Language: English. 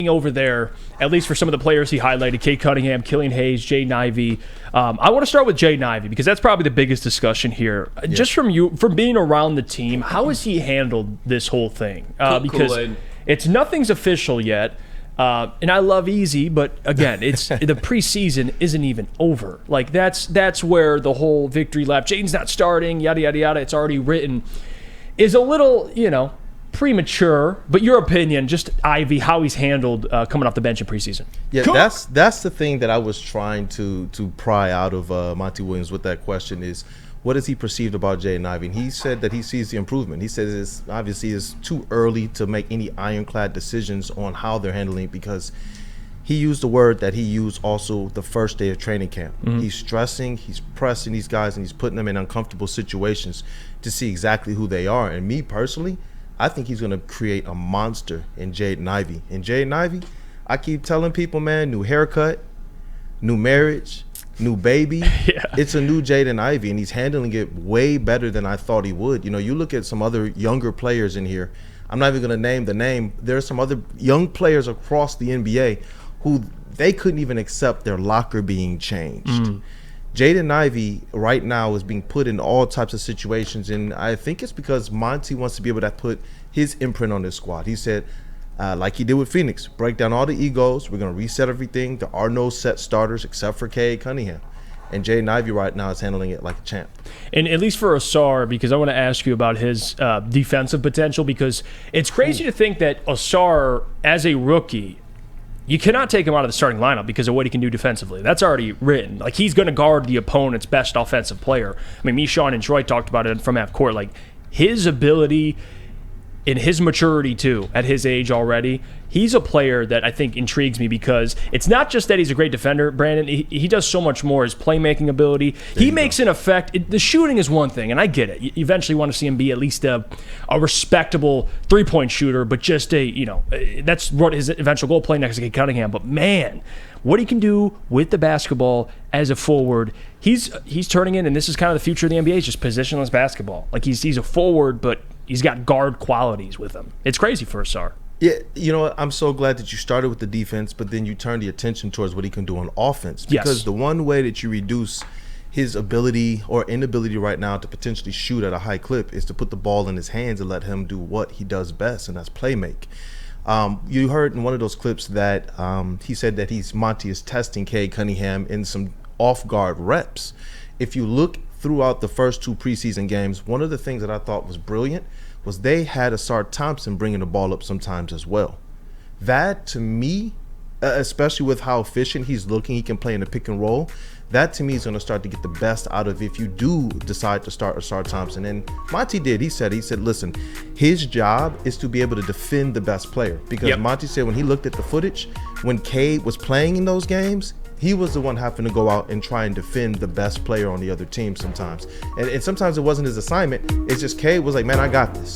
over there, at least for some of the players he highlighted, Cade Cunningham, Killian Hayes, Jaden Ivy. I want to start with Jaden Ivy because that's probably the biggest discussion here. Yeah. Just from being around the team, how has he handled this whole thing? Because nothing's official yet. And I love easy, but again, it's the preseason isn't even over. Like that's where the whole victory lap, Jaden's not starting, yada yada yada, it's already written, is a little, premature. But your opinion, just Ivy, how he's handled coming off the bench in preseason. Yeah, cool. That's the thing that I was trying to pry out of Monty Williams with that question is, what has he perceived about Jaden Ivy? And he said that he sees the improvement. He says it's too early to make any ironclad decisions on how they're handling it because he used the word that he used also the first day of training camp. Mm-hmm. He's stressing, he's pressing these guys, and he's putting them in uncomfortable situations to see exactly who they are. And me personally, I think he's going to create a monster in Jaden Ivy. And Jaden Ivy, I keep telling people, man, new haircut, new marriage, new baby. Yeah. It's a new Jaden Ivy, and he's handling it way better than I thought he would. You look at some other younger players in here. I'm not even going to name the name. There are some other young players across the NBA who they couldn't even accept their locker being changed. Mm. Jaden Ivy right now is being put in all types of situations, and I think it's because Monty wants to be able to put his imprint on this squad. He said, like he did with Phoenix, break down all the egos. We're going to reset everything. There are no set starters except for Cade Cunningham. And Jaden Ivy right now is handling it like a champ. And at least for Assa, because I want to ask you about his defensive potential, because it's crazy to think that Assa, as a rookie, you cannot take him out of the starting lineup because of what he can do defensively. That's already written. Like, he's going to guard the opponent's best offensive player. I mean, me, Sean, and Troy talked about it from half court. Like, his ability and his maturity, too, at his age already, he's a player that I think intrigues me because it's not just that he's a great defender, Brandon. He does so much more. His playmaking ability. He makes an effect. The shooting is one thing, and I get it. You eventually want to see him be at least a respectable three-point shooter, but just that's what his eventual goal, play next to Cade Cunningham. But, man, what he can do with the basketball as a forward, he's turning in, and this is kind of the future of the NBA, is just positionless basketball. Like, he's a forward, but he's got guard qualities with him. It's crazy for Assa. Yeah, you know what? I'm so glad that you started with the defense, but then you turned the attention towards what he can do on offense. Because the one way that you reduce his ability or inability right now to potentially shoot at a high clip is to put the ball in his hands and let him do what he does best, and that's play make. You heard in one of those clips that he said that Monty is testing Cade Cunningham in some off-guard reps. If you look throughout the first two preseason games, one of the things that I thought was brilliant was they had Assa Thompson bringing the ball up sometimes as well. That, to me, especially with how efficient he's looking, he can play in the pick and roll, that to me is going to start to get the best out of if you do decide to start Assa Thompson. And Monty did. He said, listen, his job is to be able to defend the best player. Because Monty said when he looked at the footage, when Cade was playing in those games, he was the one having to go out and try and defend the best player on the other team sometimes. And sometimes it wasn't his assignment. It's just Cade was like, man, I got this.